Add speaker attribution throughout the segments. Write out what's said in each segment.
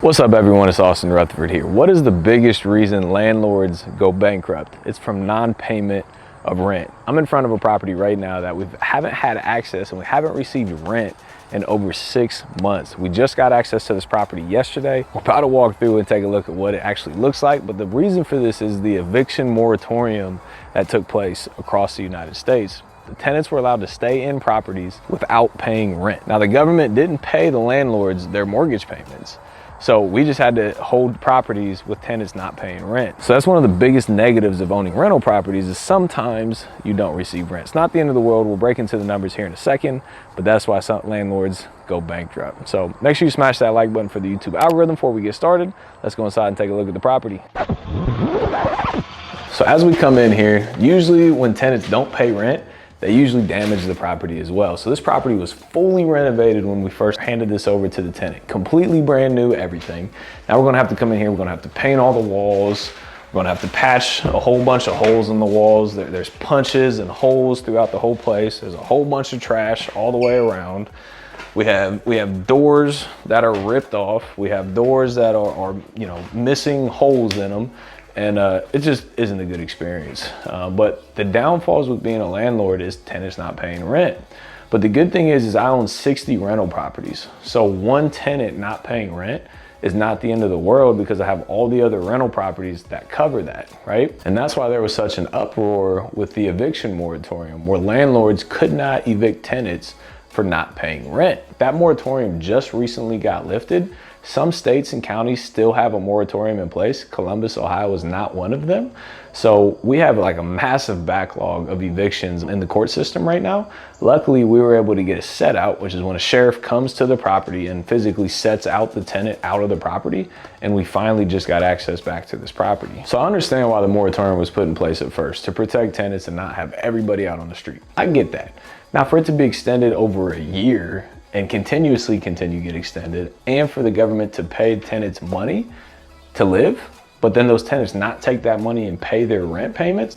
Speaker 1: What's up everyone, it's Austin Rutherford here. What is the biggest reason landlords go bankrupt? It's from non-payment of rent. I'm in front of a property right now that we haven't had access and we haven't received rent in over 6 months. We just got access to this property yesterday. We're about to walk through and take a look at what it actually looks like, but the reason for this is the eviction moratorium that took place across the United States. The tenants were allowed to stay in properties without paying rent. Now the government didn't pay the landlords their mortgage payments. So we just had to hold properties with tenants not paying rent. So that's one of the biggest negatives of owning rental properties is sometimes you don't receive rent. It's not the end of the world. We'll break into the numbers here in a second, but that's why some landlords go bankrupt. So make sure you smash that like button for the YouTube algorithm before we get started. Let's go inside and take a look at the property. So as we come in here, usually when tenants don't pay rent, they usually damage the property as well. So this property was fully renovated when we first handed this over to the tenant. Completely brand new, everything. Now we're gonna have to come in here, we're gonna have to paint all the walls. We're gonna have to patch a whole bunch of holes in the walls. There's punches and holes throughout the whole place. There's a whole bunch of trash all the way around. We have doors that are ripped off. We have doors that are missing holes in them. And it just isn't a good experience. But the downfalls with being a landlord is tenants not paying rent. But the good thing is I own 60 rental properties. So one tenant not paying rent is not the end of the world because I have all the other rental properties that cover that, right? And that's why there was such an uproar with the eviction moratorium where landlords could not evict tenants for not paying rent. That moratorium just recently got lifted. Some states and counties still have a moratorium in place. Columbus, Ohio is not one of them. So we have like a massive backlog of evictions in the court system right now. Luckily, we were able to get a set out, which is when a sheriff comes to the property and physically sets out the tenant out of the property. And we finally just got access back to this property. So I understand why the moratorium was put in place at first, to protect tenants and not have everybody out on the street. I get that. Now for it to be extended over a year and continuously continue to get extended, and for the government to pay tenants money to live, but then those tenants not take that money and pay their rent payments.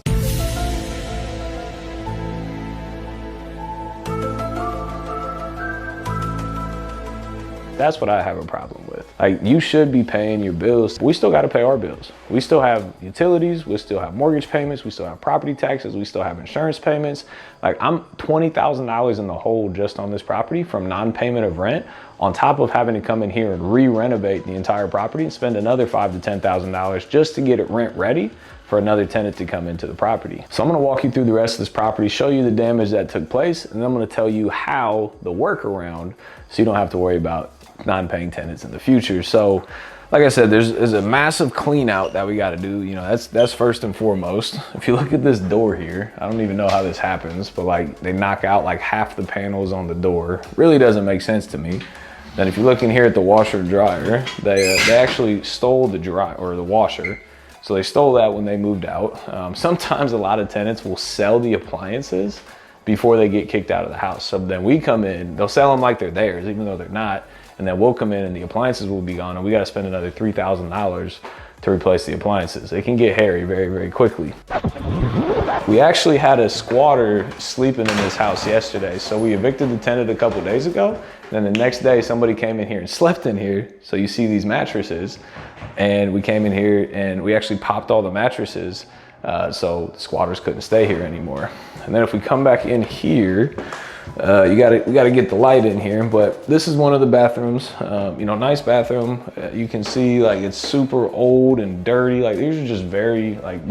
Speaker 1: That's what I have a problem with. Like, you should be paying your bills. We still got to pay our bills. We still have utilities, we still have mortgage payments, we still have property taxes, we still have insurance payments. Like, I'm $20,000 in the hole just on this property from non-payment of rent, on top of having to come in here and re-renovate the entire property and spend another $5,000 to $10,000 just to get it rent ready for another tenant to come into the property. So I'm gonna walk you through the rest of this property, show you the damage that took place, and then I'm gonna tell you how the workaround so you don't have to worry about non-paying tenants in the future. So like I said, there's a massive clean out that we got to do. You know, that's first and foremost. If you look at this door here, I don't even know how this happens, but like they knock out like half the panels on the door. Really doesn't make sense to me. Then if you look in here at the washer dryer, they actually stole the the washer. So they stole that when they moved out. Sometimes a lot of tenants will sell the appliances before they get kicked out of the house. So then we come in, they'll sell them like they're theirs, even though they're not. And then we'll come in and the appliances will be gone and we got to spend another $3,000 to replace the appliances. It can get hairy very, very quickly. We actually had a squatter sleeping in this house yesterday. So we evicted the tenant a couple days ago. Then the next day somebody came in here and slept in here. So you see these mattresses, and we came in here and we actually popped all the mattresses. So the squatters couldn't stay here anymore. And then if we come back in here, we gotta get the light in here, but this is one of the bathrooms. Nice bathroom. You can see like it's super old and dirty. Like these are just very like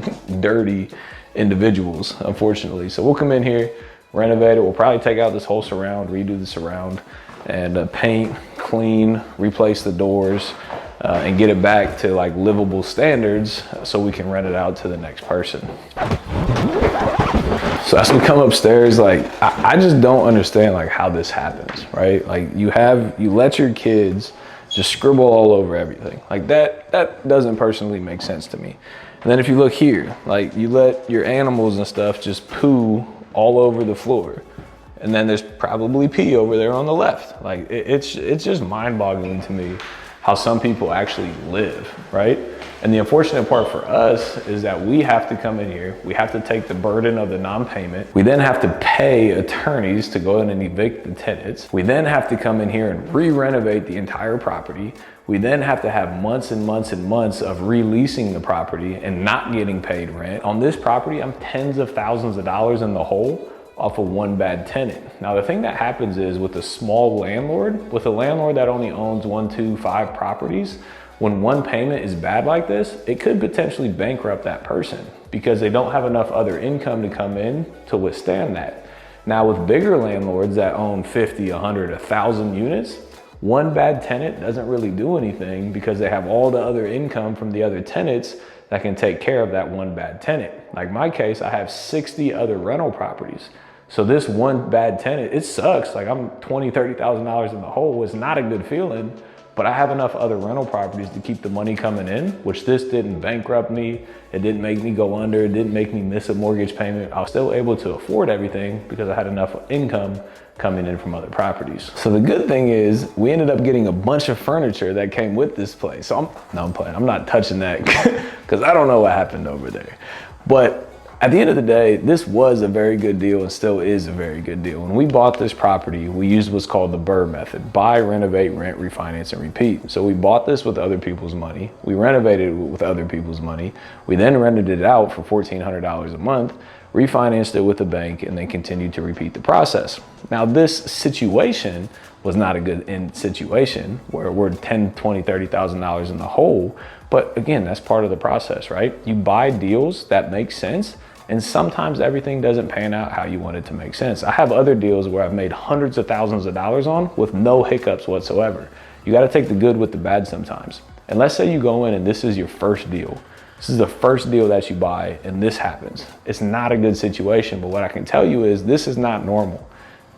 Speaker 1: dirty individuals, unfortunately. So we'll come in here, renovate it. We'll probably take out this whole surround, redo the surround, and paint, clean, replace the doors, and get it back to like livable standards so we can rent it out to the next person. So as we come upstairs, like I just don't understand like how this happens, right? Like you let your kids just scribble all over everything. Like that doesn't personally make sense to me. And then if you look here, like you let your animals and stuff just poo all over the floor. And then there's probably pee over there on the left. Like it's just mind-boggling to me how some people actually live, right? And the unfortunate part for us is that we have to come in here, we have to take the burden of the non-payment. We then have to pay attorneys to go in and evict the tenants. We then have to come in here and re-renovate the entire property. We then have to have months and months and months of releasing the property and not getting paid rent. On this property, I'm tens of thousands of dollars in the hole off of one bad tenant. Now, the thing that happens is with a small landlord, with a landlord that only owns 1, 2, 5 properties, when one payment is bad like this, it could potentially bankrupt that person because they don't have enough other income to come in to withstand that. Now, with bigger landlords that own 50, 100, 1,000 units, one bad tenant doesn't really do anything because they have all the other income from the other tenants that can take care of that one bad tenant. Like my case, I have 60 other rental properties. So this one bad tenant, it sucks. Like I'm $20,000, $30,000 in the hole. It's not a good feeling, but I have enough other rental properties to keep the money coming in, which this didn't bankrupt me. It didn't make me go under. It didn't make me miss a mortgage payment. I was still able to afford everything because I had enough income coming in from other properties. So the good thing is we ended up getting a bunch of furniture that came with this place. So I'm playing. I'm not touching that because I don't know what happened over there. But at the end of the day, this was a very good deal and still is a very good deal. When we bought this property, we used what's called the BRRRR method: buy, renovate, rent, refinance, and repeat. So we bought this with other people's money. We renovated it with other people's money. We then rented it out for $1,400 a month, refinanced it with the bank, and then continued to repeat the process. Now, this situation was not a good end situation where we're $10,000, $20,000, $30,000 in the hole. But again, that's part of the process, right? You buy deals that make sense, and sometimes everything doesn't pan out how you want it to make sense. I have other deals where I've made hundreds of thousands of dollars on with no hiccups whatsoever. You got to take the good with the bad sometimes. And let's say you go in and this is your first deal. This is the first deal that you buy and this happens. It's not a good situation, but what I can tell you is this is not normal.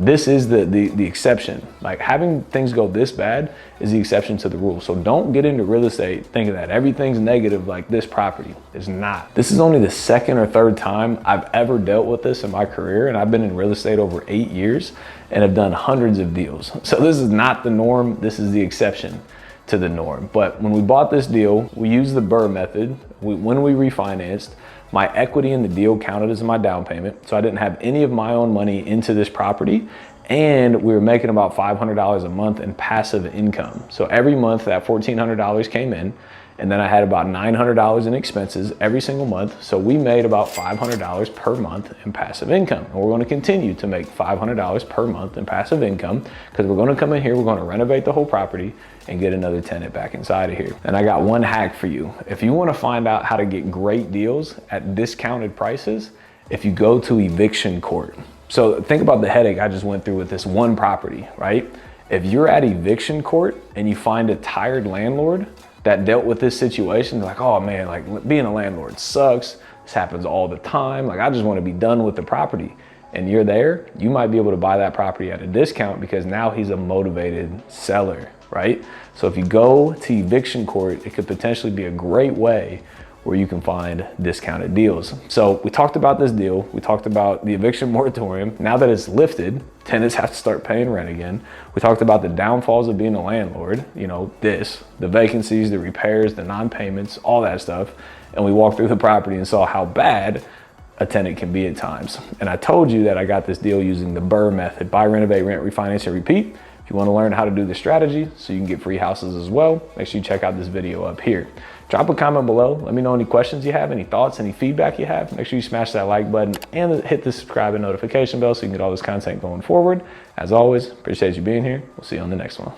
Speaker 1: This is the exception. Like having things go this bad is the exception to the rule. So don't get into real estate thinking that everything's negative like this property. It's not. This is only the second or third time I've ever dealt with this in my career, and I've been in real estate over 8 years and have done hundreds of deals. So this is not the norm. This is the exception to the norm. But when we bought this deal, we used the BRRRR method. When we refinanced, my equity in the deal counted as my down payment. So I didn't have any of my own money into this property. And we were making about $500 a month in passive income. So every month that $1,400 came in, and then I had about $900 in expenses every single month. So we made about $500 per month in passive income. And we're going to continue to make $500 per month in passive income because we're going to come in here, we're going to renovate the whole property and get another tenant back inside of here. And I got one hack for you. If you want to find out how to get great deals at discounted prices, if you go to eviction court. So think about the headache I just went through with this one property, right? If you're at eviction court and you find a tired landlord that dealt with this situation, like, oh man, like being a landlord sucks. This happens all the time. Like I just want to be done with the property. And you're there, you might be able to buy that property at a discount because now he's a motivated seller, right? So if you go to eviction court, it could potentially be a great way where you can find discounted deals. So we talked about this deal. We talked about the eviction moratorium. Now that it's lifted, tenants have to start paying rent again. We talked about the downfalls of being a landlord, you know, the vacancies, the repairs, the non-payments, all that stuff. And we walked through the property and saw how bad a tenant can be at times. And I told you that I got this deal using the BRRRR method: buy, renovate, rent, refinance, and repeat. If you want to learn how to do the strategy so you can get free houses as well, make sure you check out this video up here. Drop a comment below. Let me know any questions you have, any thoughts, any feedback you have. Make sure you smash that like button and hit the subscribe and notification bell so you can get all this content going forward. As always, appreciate you being here. We'll see you on the next one.